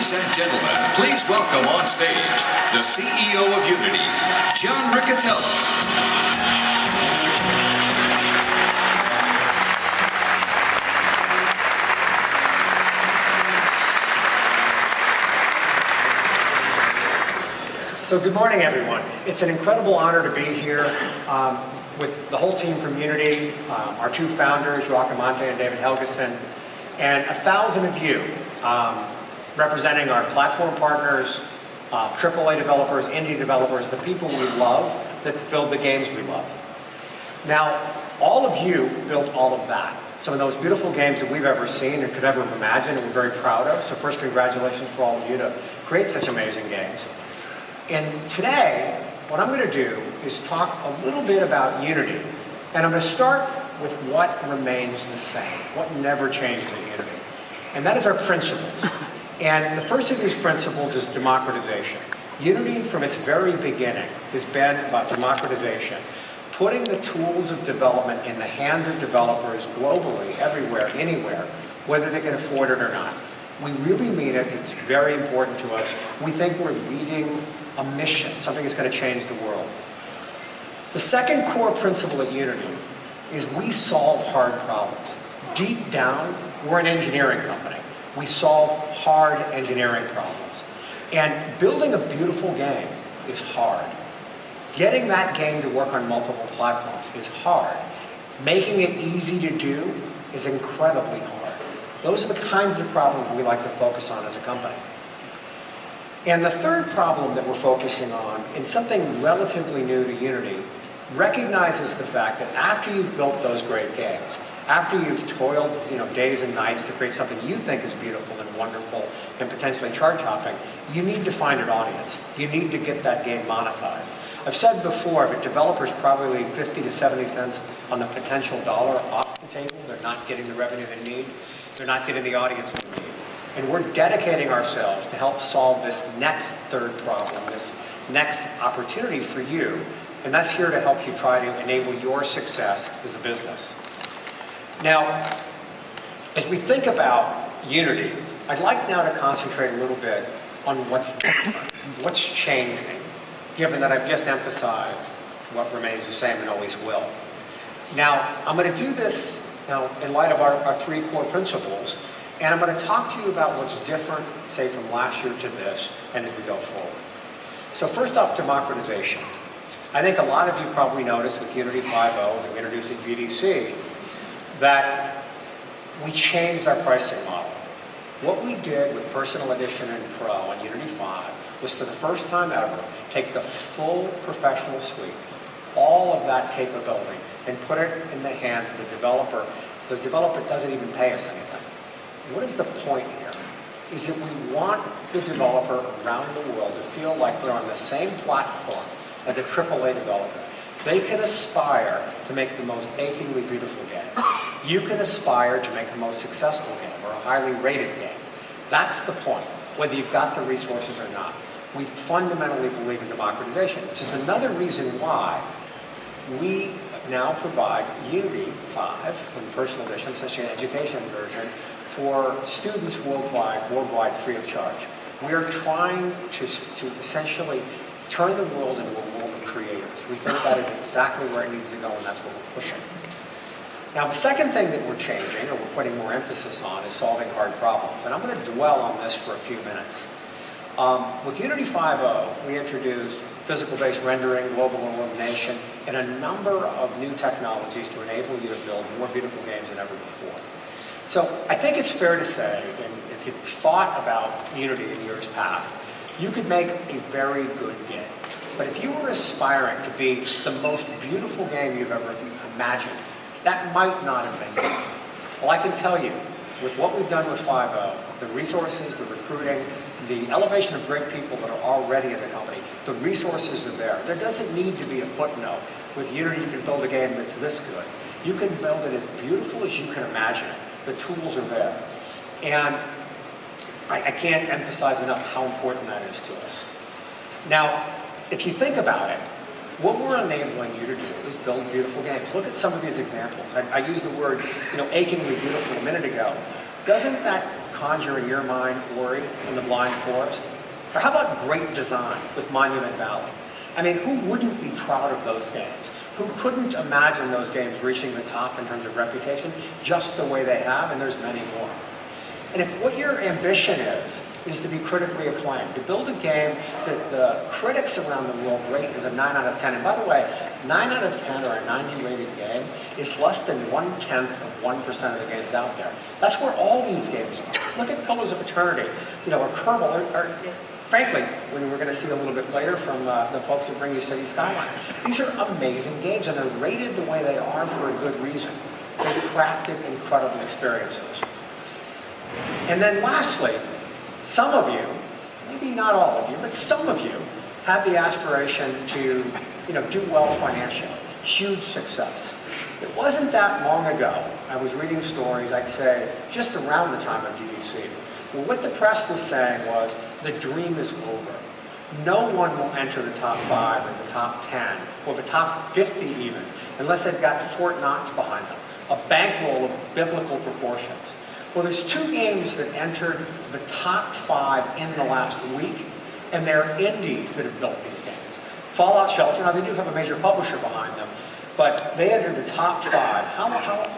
Ladies and gentlemen, please welcome on stage the CEO of Unity, John Riccitiello. So good morning, everyone. It's an incredible honor to be here with the whole team from Unity, our two founders, Joachim Ante and David Helgeson, and 1,000 of you representing our platform partners, AAA developers, indie developers, the people we love that build the games we love. Now, all of you built all of that. Some of those beautiful games that we've ever seen and could ever imagine and we're very proud of. So first, congratulations for all of you to create such amazing games. And today, what I'm going to do is talk a little bit about Unity. And I'm going to start with what remains the same, what never changed in Unity. And that is our principles. And the first of these principles is democratization. Unity, from its very beginning, has been about democratization, putting the tools of development in the hands of developers globally, everywhere, anywhere, whether they can afford it or not. We really mean it. It's very important to us. We think we're leading a mission, something that's going to change the world. The second core principle at Unity is we solve hard problems. Deep down, we're an engineering company. We solve hard engineering problems. And building a beautiful game is hard. Getting that game to work on multiple platforms is hard. Making it easy to do is incredibly hard. Those are the kinds of problems we like to focus on as a company. And the third problem that we're focusing on, in something relatively new to Unity, recognizes the fact that after you've built those great games, after you've toiled days and nights to create something you think is beautiful and wonderful and potentially chart-topping, you need to find an audience. You need to get that game monetized. I've said before, but developers probably leave 50 to 70 cents on the potential dollar off the table. They're not getting the revenue they need. They're not getting the audience they need. And we're dedicating ourselves to help solve this next third problem, this next opportunity for you. And that's here to help you try to enable your success as a business. Now, as we think about Unity, I'd like now to concentrate a little bit on what's different, what's changing, given that I've just emphasized what remains the same and always will. Now, I'm going to do this in light of our three core principles. And I'm going to talk to you about what's different, say, from last year to this, and as we go forward. So first off, democratization. I think a lot of you probably noticed with Unity 5.0, and we introduced at GDC, that we changed our pricing model. What we did with Personal Edition and Pro on Unity 5 was, for the first time ever, take the full professional suite, all of that capability, and put it in the hands of the developer. The developer doesn't even pay us anything. What is the point here? Is that we want the developer around the world to feel like they're on the same platform as a AAA developer. They can aspire to make the most achingly beautiful game. You can aspire to make the most successful game or a highly rated game. That's the point, whether you've got the resources or not. We fundamentally believe in democratization, which is another reason why we now provide Unity 5 in Personal Edition, essentially an education version, for students worldwide free of charge. We are trying to essentially turn the world into a world of creators. We think that is exactly where it needs to go, and that's what we're pushing. Now, the second thing that we're changing, or we're putting more emphasis on, is solving hard problems. And I'm going to dwell on this for a few minutes. With Unity 5.0, we introduced physical-based rendering, global illumination, and a number of new technologies to enable you to build more beautiful games than ever before. So I think it's fair to say, and if you've thought about Unity in years past, you could make a very good game. But if you were aspiring to be the most beautiful game you've ever imagined, that might not have been good. Well, I can tell you, with what we've done with 5.0, the resources, the recruiting, the elevation of great people that are already in the company, the resources are there. There doesn't need to be a footnote. With Unity, you can build a game that's this good. You can build it as beautiful as you can imagine it. The tools are there. And I can't emphasize enough how important that is to us. Now, if you think about it, what we're enabling you to do is build beautiful games. Look at some of these examples. I used the word, achingly beautiful a minute ago. Doesn't that conjure in your mind Ori and the Blind Forest? Or how about great design with Monument Valley? I mean, who wouldn't be proud of those games? Who couldn't imagine those games reaching the top in terms of reputation just the way they have, and there's many more. And if what your ambition is to be critically acclaimed, to build a game that the critics around the world rate as a 9 out of 10, and by the way, 9 out of 10 or a 90 rated game is less than 1/10 of 1% of the games out there. That's where all these games are. Look at Pillars of Eternity, or Kerbal, or frankly, when we're going to see a little bit later from the folks that bring you City Skylines. These are amazing games, and they're rated the way they are for a good reason. They've crafted incredible experiences. And then lastly, some of you, maybe not all of you, but some of you have the aspiration to do well financially, huge success. It wasn't that long ago, I was reading stories, I'd say, just around the time of GDC. Well, what the press was saying was, the dream is over. No one will enter the top 5 or the top 10, or the top 50 even, unless they've got Fort Knox behind them, a bankroll of biblical proportions. Well, there's 2 games that entered the top 5 in the last week, and they're indies that have built these games. Fallout Shelter, now they do have a major publisher behind them, but they entered the top 5. How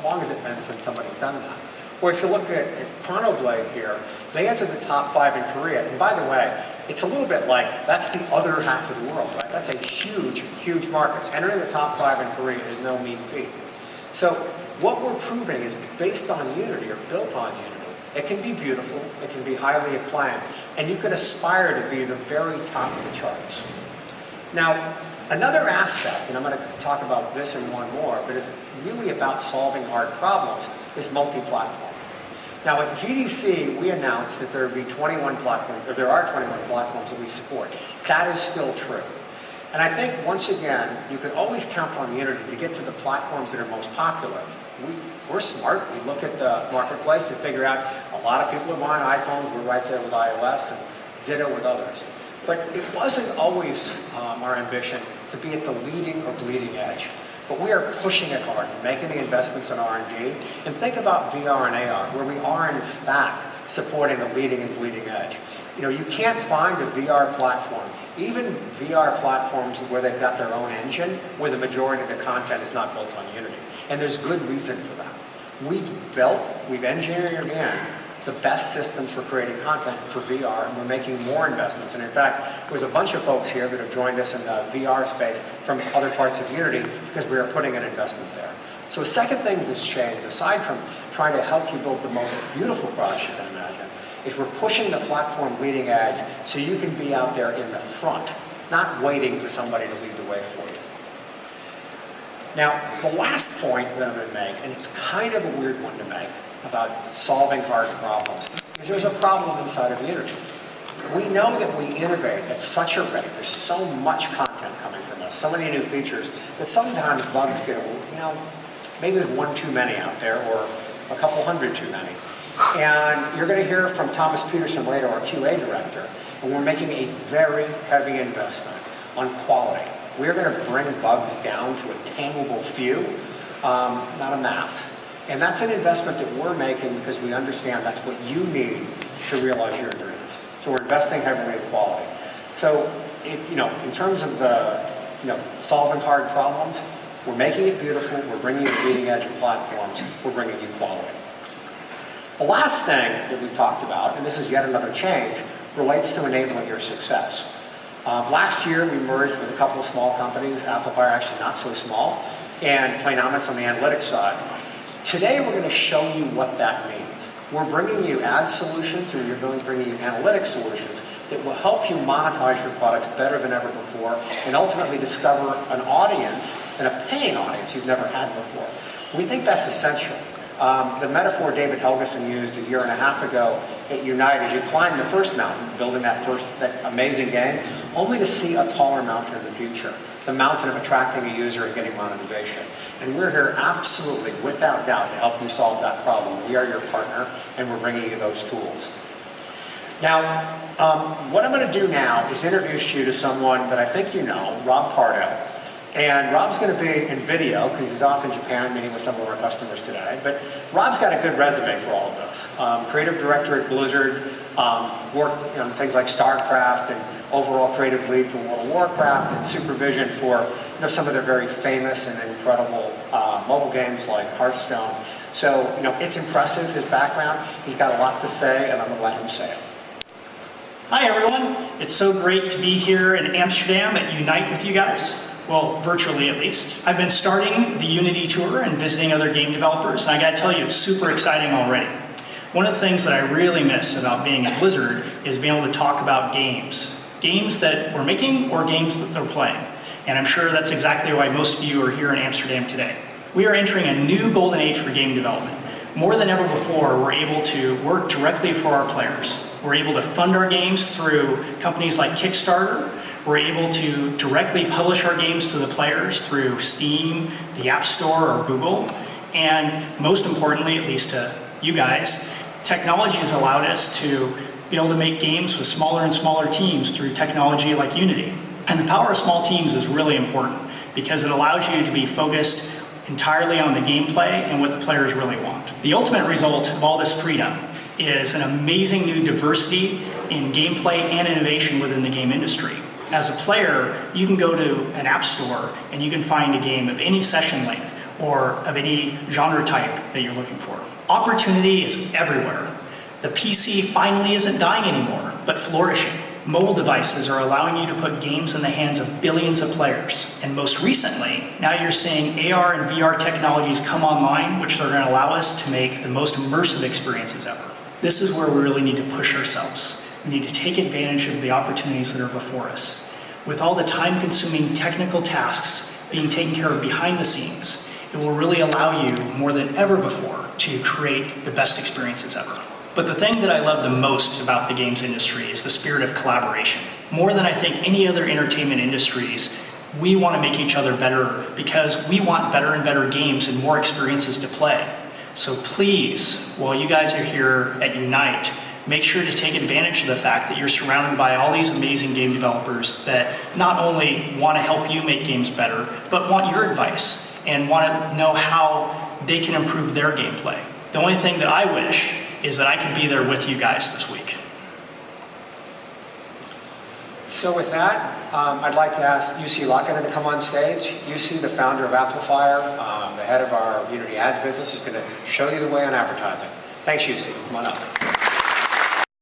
long has it been since somebody's done that? Or if you look at Chronoblade here, they entered the top 5 in Korea. And by the way, it's a little bit like, that's the other half of the world, right? That's a huge, huge market. Entering the top 5 in Korea is no mean feat. So what we're proving is based on Unity, or built on Unity. It can be beautiful, it can be highly acclaimed, and you can aspire to be the very top of the charts. Now, another aspect, and I'm going to talk about this and one more, but it's really about solving hard problems, is multi-platform. Now at GDC, we announced that there would be 21 platforms, or there are 21 platforms that we support. That is still true. And I think, once again, you can always count on Unity to get to the platforms that are most popular. We're smart. We look at the marketplace to figure out a lot of people are buying iPhones. We're right there with iOS, and ditto with others. But it wasn't always our ambition to be at the leading or bleeding edge. But we are pushing it hard, making the investments in R&D. And think about VR and AR, where we are, in fact, supporting the leading and bleeding edge. You can't find a VR platform, even VR platforms where they've got their own engine, where the majority of the content is not built on Unity. And there's good reason for that. We've engineered in the best systems for creating content for VR, and we're making more investments. And in fact, there's a bunch of folks here that have joined us in the VR space from other parts of Unity because we are putting an investment there. So a second thing that's changed, aside from trying to help you build the most beautiful products you can imagine, is we're pushing the platform leading edge so you can be out there in the front, not waiting for somebody to lead the way for you. Now, the last point that I'm going to make, and it's kind of a weird one to make, about solving hard problems, is there's a problem inside of Unity. We know that we innovate at such a rate, there's so much content coming from us, so many new features, that sometimes bugs get, maybe there's one too many out there, or a couple hundred too many. And you're going to hear from Thomas Peterson later, our QA director, and we're making a very heavy investment on quality. We're going to bring bugs down to a tameable few, not a math. And that's an investment that we're making because we understand that's what you need to realize your dreams. So we're investing heavily in quality. So, in terms of solving hard problems, we're making it beautiful, we're bringing you leading edge of platforms, we're bringing you quality. The last thing that we talked about, and this is yet another change, relates to enabling your success. Last year, we merged with a couple of small companies, Amplifier actually not so small, and Playnomics on the analytics side. Today, we're going to show you what that means. We're bringing you ad solutions, or you're going to bring you analytics solutions that will help you monetize your products better than ever before, and ultimately discover an audience, and a paying audience you've never had before. We think that's essential. The metaphor David Helgeson used a year and a half ago at Unite is you climb the first mountain, building that amazing game, only to see a taller mountain in the future, the mountain of attracting a user and getting monetization. And we're here absolutely, without doubt, to help you solve that problem. We are your partner, and we're bringing you those tools. Now, what I'm going to do now is introduce you to someone that I think you know, Rob Pardo. And Rob's going to be in video because he's off in Japan meeting with some of our customers today. But Rob's got a good resume for all of this. Creative director at Blizzard, worked on things like StarCraft, and overall creative lead for World of Warcraft, and supervision for some of their very famous and incredible mobile games like Hearthstone. So it's impressive, his background. He's got a lot to say, and I'm going to let him say it. Hi everyone, it's so great to be here in Amsterdam at Unite with you guys. Well, virtually at least. I've been starting the Unity tour and visiting other game developers, and I gotta tell you, it's super exciting already. One of the things that I really miss about being at Blizzard is being able to talk about games. Games that we're making or games that they're playing. And I'm sure that's exactly why most of you are here in Amsterdam today. We are entering a new golden age for game development. More than ever before, we're able to work directly for our players. We're able to fund our games through companies like Kickstarter. We're able to directly publish our games to the players through Steam, the App Store, or Google. And most importantly, at least to you guys, technology has allowed us to be able to make games with smaller and smaller teams through technology like Unity. And the power of small teams is really important because it allows you to be focused entirely on the gameplay and what the players really want. The ultimate result of all this freedom is an amazing new diversity in gameplay and innovation within the game industry. As a player, you can go to an app store and you can find a game of any session length or of any genre type that you're looking for. Opportunity is everywhere. The PC finally isn't dying anymore, but flourishing. Mobile devices are allowing you to put games in the hands of billions of players. And most recently, now you're seeing AR and VR technologies come online, which are going to allow us to make the most immersive experiences ever. This is where we really need to push ourselves. We need to take advantage of the opportunities that are before us. With all the time-consuming technical tasks being taken care of behind the scenes, it will really allow you, more than ever before, to create the best experiences ever. But the thing that I love the most about the games industry is the spirit of collaboration. More than I think any other entertainment industries, we want to make each other better because we want better and better games and more experiences to play. So please, while you guys are here at Unite, make sure to take advantage of the fact that you're surrounded by all these amazing game developers that not only want to help you make games better, but want your advice and want to know how they can improve their gameplay. The only thing that I wish is that I could be there with you guys this week. So with that, I'd like to ask Jussi Laakkonen to come on stage. Jussi, the founder of Amplifier, the head of our Unity Ads business, is going to show you the way on advertising. Thanks, Jussi. Come on up.